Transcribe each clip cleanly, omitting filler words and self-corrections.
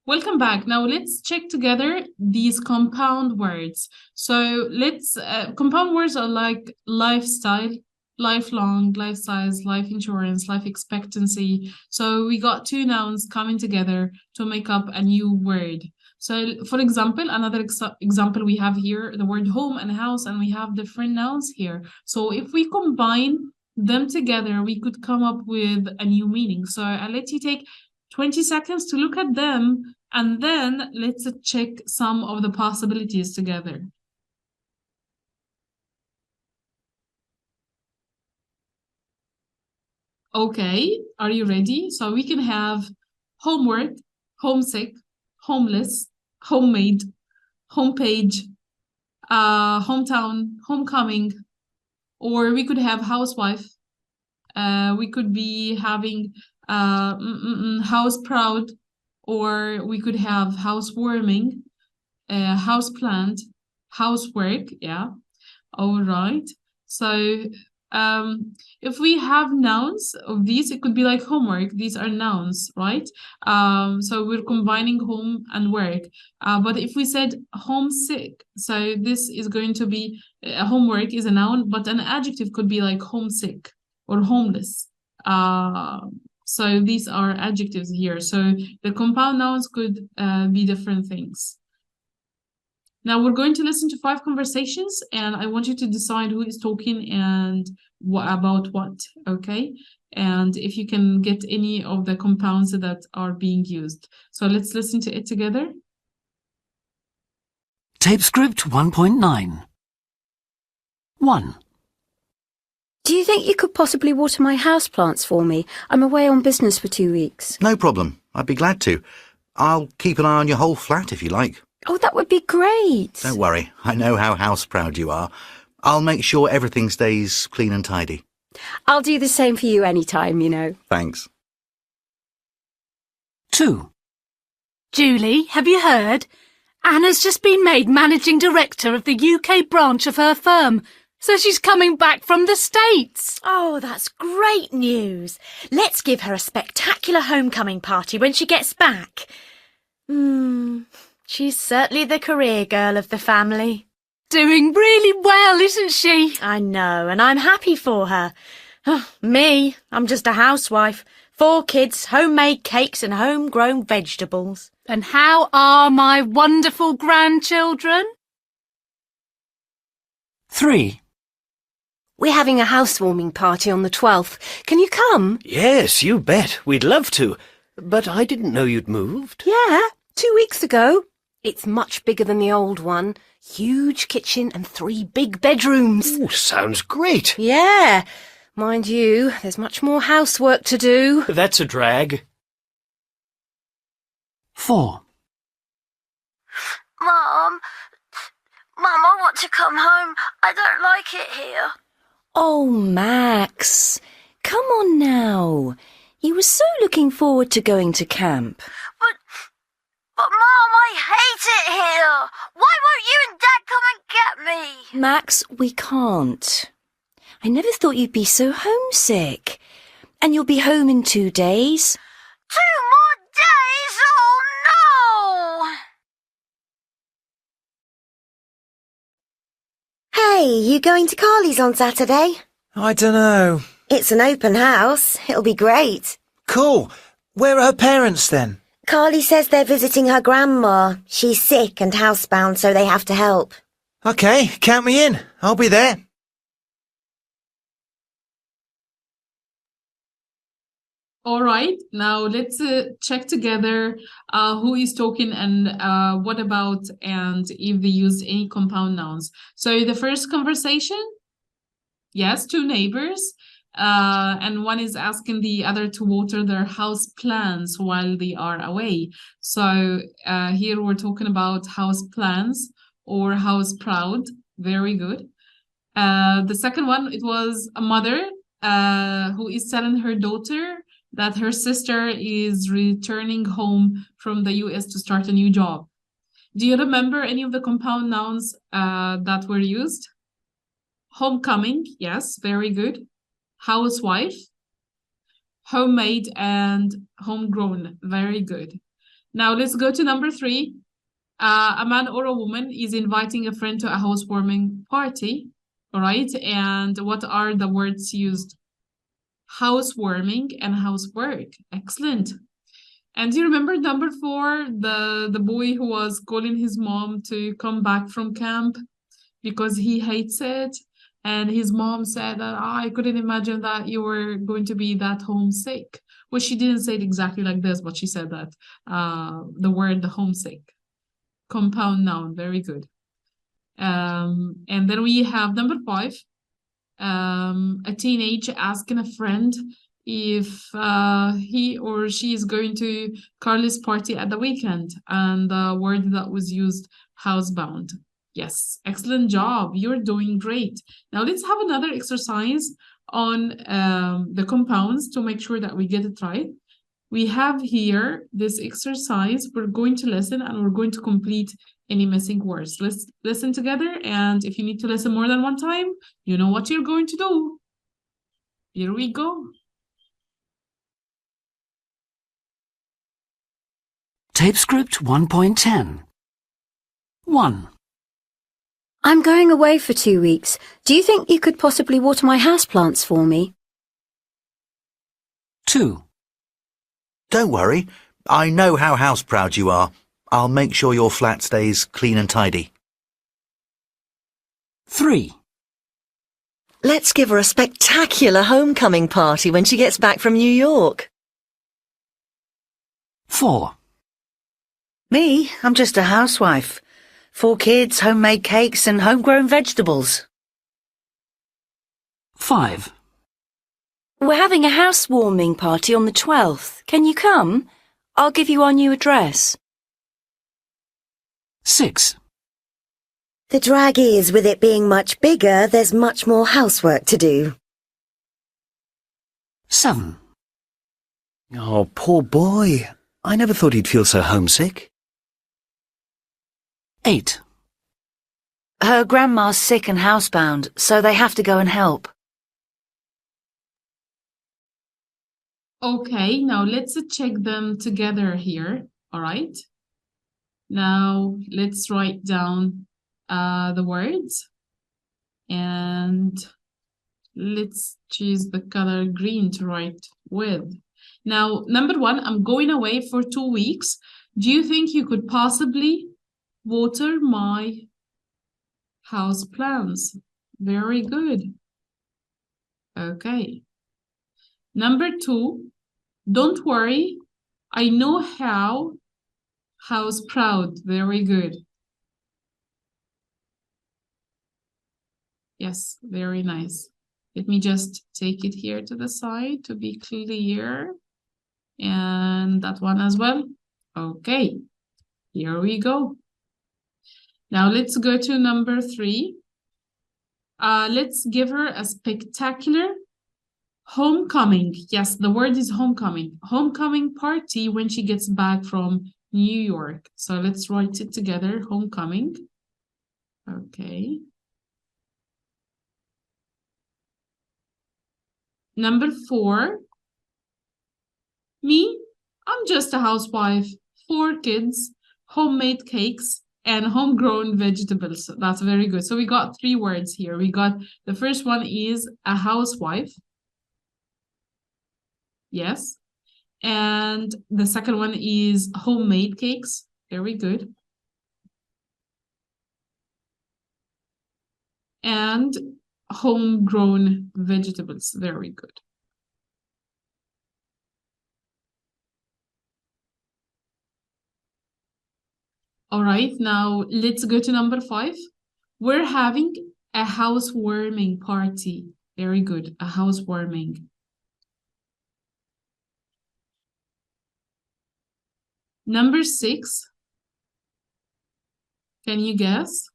Welcome back. Now let's check together these compound words. So let's compound words are like lifestyle, lifelong, life size, life insurance, life expectancy. So we got two nouns coming together to make up a new word. So for example, another example we have here, the word home and house, and we have different nouns here. So if we combine them together, we could come up with a new meaning. So I'll let you take 20 seconds to look at them, and then let's check some of the possibilities together. Okay, are you ready? So we can have homework, homesick, homeless, homemade, homepage, hometown, homecoming, or we could have housewife. We could be having house proud, or we could have housewarming, house plant, housework. Yeah. All right. So if we have nouns of these, it could be like homework. These are nouns, right? So we're combining home and work. But if we said homesick, so this is going to be homework is a noun, but an adjective could be like homesick or homeless. So these are adjectives here. So the compound nouns could be different things. Now we're going to listen to 5 conversations, and I want you to decide who is talking and about what, okay? And if you can get any of the compounds that are being used. So let's listen to it together. Tape script 1.9. 1. Do you think you could possibly water my houseplants for me? I'm away on business for 2 weeks. No problem. I'd be glad to. I'll keep an eye on your whole flat if you like. Oh, that would be great. Don't worry. I know how house-proud you are. I'll make sure everything stays clean and tidy. I'll do the same for you anytime, you know. Thanks. 2. Julie, have you heard? Anna's just been made managing director of the UK branch of her firm, so she's coming back from the States. Oh, that's great news. Let's give her a spectacular homecoming party when she gets back. She's certainly the career girl of the family. Doing really well, isn't she? I know, and I'm happy for her. Me, I'm just a housewife. 4 kids, homemade cakes and homegrown vegetables. And how are my wonderful grandchildren? 3. We're having a housewarming party on the 12th. Can you come? Yes, you bet. We'd love to. But I didn't know you'd moved. Yeah, 2 weeks ago. It's much bigger than the old one. Huge kitchen and 3 big bedrooms. Ooh, sounds great. Yeah. Mind you, there's much more housework to do. That's a drag. 4. Mum, I want to come home. I don't like it here. Oh, Max. Come on now. You were so looking forward to going to camp. But Mum, I hate it here. Why won't you and Dad come and get me? Max, we can't. I never thought you'd be so homesick. And you'll be home in 2 days. 2 more days? Oh, no! Hey, you going to Carly's on Saturday? I dunno. It's an open house. It'll be great. Cool. Where are her parents then? Carly says they're visiting her grandma. She's sick and housebound, so they have to help. Okay, count me in. I'll be there. All right, now let's check together who is talking and what about, and if they used any compound nouns. So the first conversation, yes, 2 neighbors, and one is asking the other to water their house plants while they are away. So here we're talking about house plants or house proud. Very good. The second one, it was a mother who is telling her daughter that her sister is returning home from the US to start a new job. Do you remember any of the compound nouns that were used? Homecoming, yes, very good. Housewife, homemade, and homegrown, very good. Now let's go to number 3. A man or a woman is inviting a friend to a housewarming party. All right. And what are the words used? Housewarming and housework. Excellent. And do you remember number 4, the boy who was calling his mom to come back from camp because he hates it? And his mom said that I couldn't imagine that you were going to be that homesick. Well, she didn't say it exactly like this, but she said that the word homesick. Compound noun, very good. And then we have number 5, a teenager asking a friend if he or she is going to Carly's party at the weekend, and the word that was used, housebound. Yes, excellent job. You're doing great. Now let's have another exercise on the compounds to make sure that we get it right. We have here this exercise. We're going to listen and we're going to complete any missing words. Let's listen together, and if you need to listen more than one time, you know what you're going to do. Here we go. Tape script 1.10. 1, I'm going away for 2 weeks. Do you think you could possibly water my houseplants for me? 2, Don't worry. I know how house-proud you are. I'll make sure your flat stays clean and tidy. 3, Let's give her a spectacular homecoming party when she gets back from New York. 4, Me, I'm just a housewife. 4 kids, homemade cakes and homegrown vegetables. 5, We're having a housewarming party on the 12th. Can you come? I'll give you our new address. 6, The drag is, with it being much bigger, there's much more housework to do. 7, Oh, poor boy. I never thought he'd feel so homesick. 8, Her grandma's sick and housebound, so they have to go and help. Okay, now let's check them together here. All right. Now let's write down the words, and let's choose the color green to write with. Now, number 1, I'm going away for 2 weeks. Do you think you could possibly water my house plants? Very good. Okay. Number 2, don't worry. I know how. House proud. Very good. Yes, very nice. Let me just take it here to the side to be clear. And that one as well. Okay, here we go. Now let's go to number 3. Let's give her a spectacular homecoming. Yes, the word is homecoming. Homecoming party when she gets back from New York. So let's write it together, homecoming. Okay. Number 4. Me, I'm just a housewife, 4 kids, homemade cakes, and homegrown vegetables. That's very good. So we got 3 words here. We got the first one is a housewife. Yes. And the second one is homemade cakes. Very good. And homegrown vegetables. Very good. All right, now let's go to number 5. We're having a housewarming party. Very good, a housewarming. Number 6. Can you guess?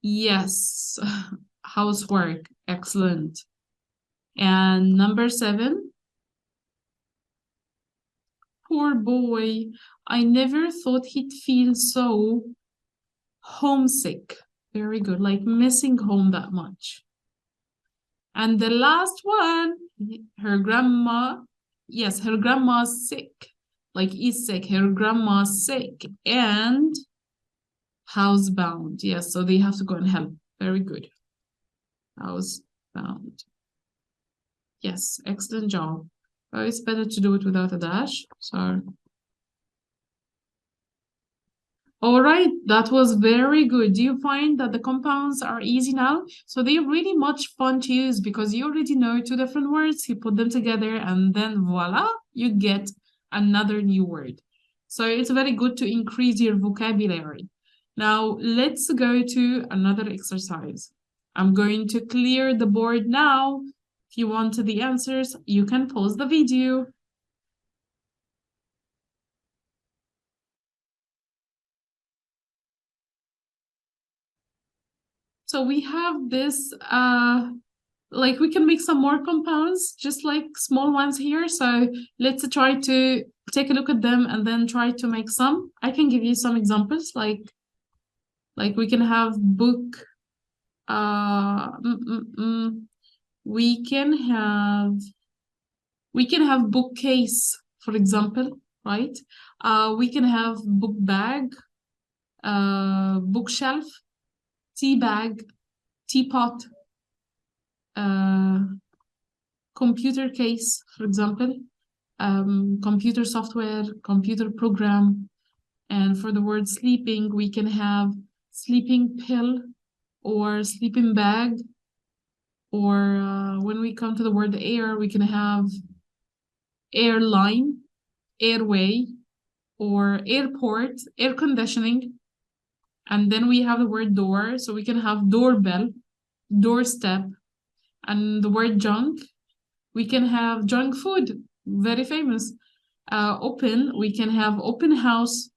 Yes, housework. Excellent. And number 7. Poor boy. I never thought he'd feel so homesick. Very good, like missing home that much. And the last one, her grandma. Yes, her grandma's sick. like is sick, her grandma's sick, and housebound. Yes, so they have to go and help. Very good. Housebound. Yes, excellent job. It's better to do it without a dash. So, all right, that was very good. Do you find that the compounds are easy now? So they're really much fun to use because you already know two different words, you put them together, and then voila, you get another new word. So it's very good to increase your vocabulary. Now, let's go to another exercise. I'm going to clear the board now. If you want the answers, you can pause the video. So we have this, like we can make some more compounds, just like small ones here. So let's try to take a look at them and then try to make some. I can give you some examples, like we can have book, we can have bookcase, for example, right? We can have book bag, bookshelf, tea bag, teapot, computer case, for example, computer software, computer program. And for the word sleeping, we can have sleeping pill or sleeping bag. Or when we come to the word air, we can have airline, airway, or airport, air conditioning. And then we have the word door, so we can have doorbell, doorstep. And the word junk, we can have junk food, very famous. Open, we can have open house.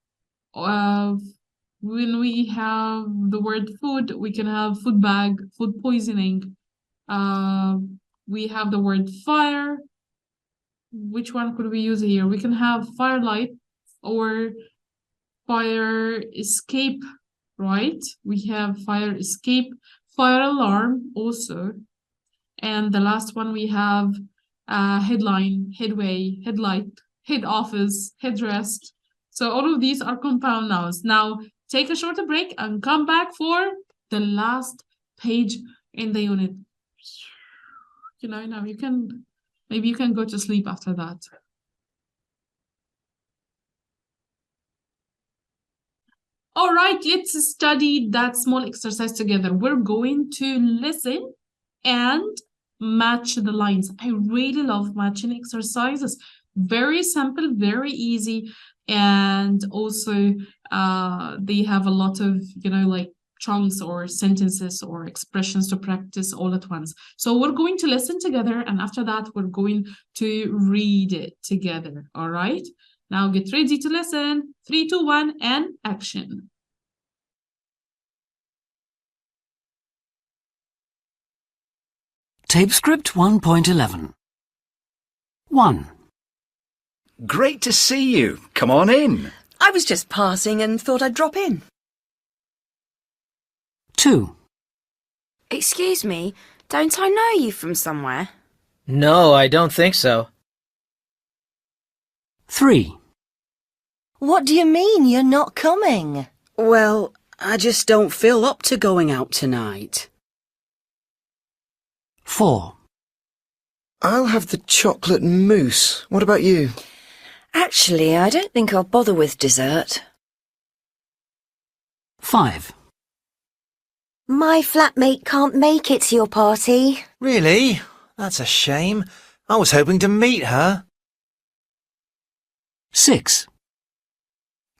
When we have the word food, we can have food bag, food poisoning. We have the word fire. Which one could we use here? We can have firelight or fire escape, right? We have fire escape, fire alarm also. And the last one we have headline, headway, headlight, head office, headrest. So all of these are compound nouns. Now take a shorter break and come back for the last page in the unit. You know, now maybe you can go to sleep after that. All right, let's study that small exercise together. We're going to listen and match the lines. I really love matching exercises. Very simple, very easy. And also, they have a lot of, like chunks or sentences or expressions to practice all at once. So we're going to listen together, and after that, we're going to read it together. All right? Now get ready to listen. 3, 2, 1, and action. Tape script 1.11. 1, Great to see you. Come on in. I was just passing and thought I'd drop in. 2, Excuse me, don't I know you from somewhere? No, I don't think so. 3, What do you mean you're not coming? Well, I just don't feel up to going out tonight. 4, I'll have the chocolate mousse. What about you? Actually, I don't think I'll bother with dessert. 5, My flatmate can't make it to your party. Really? That's a shame. I was hoping to meet her. 6,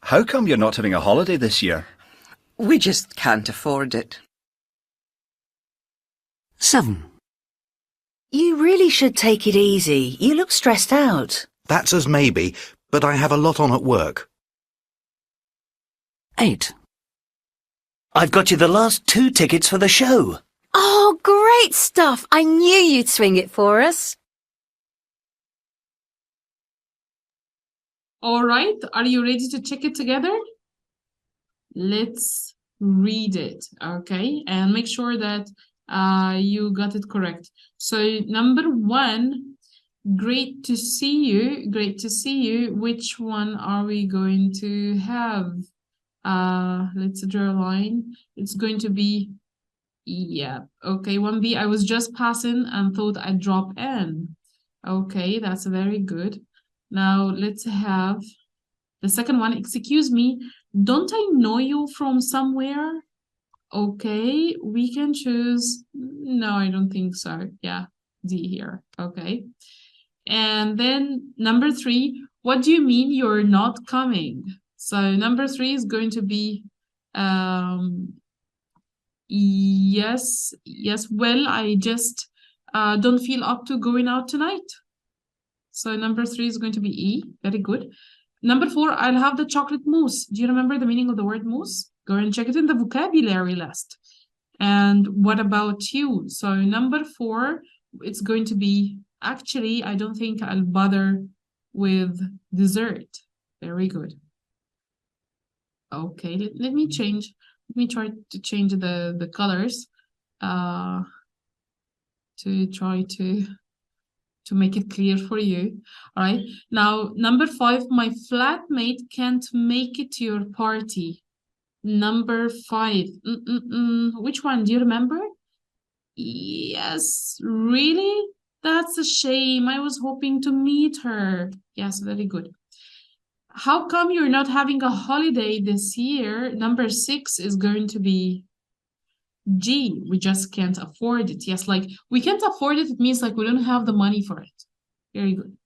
How come you're not having a holiday this year? We just can't afford it. 7, You really should take it easy. You look stressed out. That's as maybe, but I have a lot on at work. 8, I've got you the last 2 tickets for the show. Oh, great stuff. I knew you'd swing it for us. All right, are you ready to check it together? Let's read it, okay? And make sure that you got it correct. So number 1, Great to see you. Great to see you. Which one are we going to have? Let's draw a line. It's going to be, yeah, okay, 1B. I was just passing and thought I'd drop in. Okay, that's very good. Now let's have the second one. Excuse me, don't I know you from somewhere? Okay, we can choose. No, I don't think so. Yeah, D here. Okay. And then number 3, what do you mean you're not coming? So number 3 is going to be yes, well, I just don't feel up to going out tonight. So number 3 is going to be E. Very good. Number 4, I'll have the chocolate mousse. Do you remember the meaning of the word mousse? Go and check it in the vocabulary list. And what about you? So number 4, it's going to be, actually, I don't think I'll bother with dessert. Very good. Okay, let me change. Let me try to change the colors to try to make it clear for you. All right. Now, number 5, my flatmate can't make it to your party. Number 5. Which one? Do you remember? Yes, really? That's a shame. I was hoping to meet her. Yes, very good. How come you're not having a holiday this year? Number 6 is going to be G. We just can't afford it. Yes, like we can't afford it. It means like we don't have the money for it. Very good.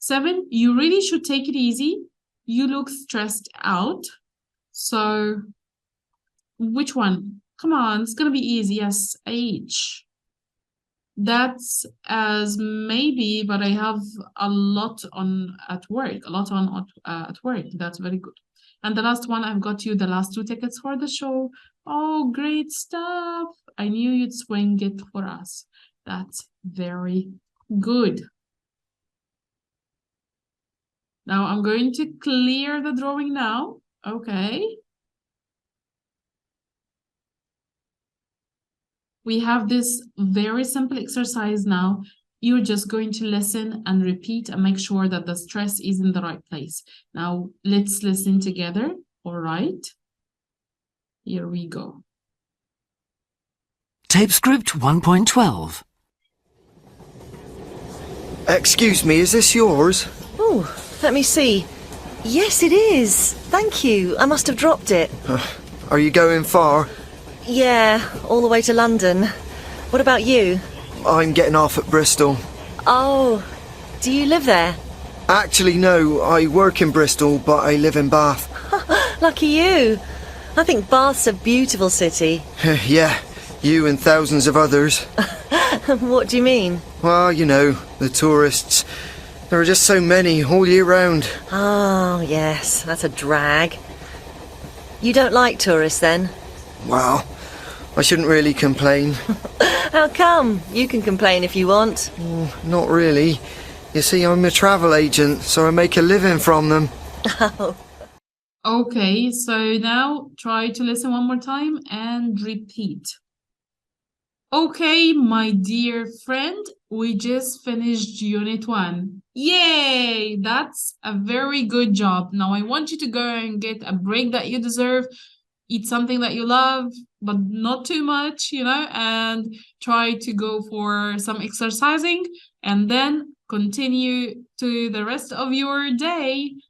7, you really should take it easy. You look stressed out. So which one? Come on, it's gonna be easy. Yes, H. That's as maybe, but I have a lot on at work. At work. That's very good. And the last one, I've got you the last 2 tickets for the show. Oh, great stuff. I knew you'd swing it for us. That's very good. Now I'm going to clear the drawing now. Okay. We have this very simple exercise now. You're just going to listen and repeat and make sure that the stress is in the right place. Now, let's listen together. All right. Here we go. Tape script 1.12. Excuse me, is this yours? Oh, let me see. Yes, it is. Thank you. I must have dropped it. Are you going far? Yeah, all the way to London. What about you? I'm getting off at Bristol. Oh, do you live there? Actually, no, I work in Bristol, but I live in Bath. Lucky you. I think Bath's a beautiful city. Yeah, you and thousands of others. What do you mean? Well, you know, the tourists. There are just so many all year round. Oh, yes, that's a drag. You don't like tourists, then? Well, I shouldn't really complain. How come? You can complain if you want. Not really. You see, I'm a travel agent, so I make a living from them. Oh. Okay, so now try to listen one more time and repeat. Okay, my dear friend, we just finished Unit 1. Yay! That's a very good job. Now I want you to go and get a break that you deserve. Eat something that you love, but not too much, you know, and try to go for some exercising and then continue to the rest of your day.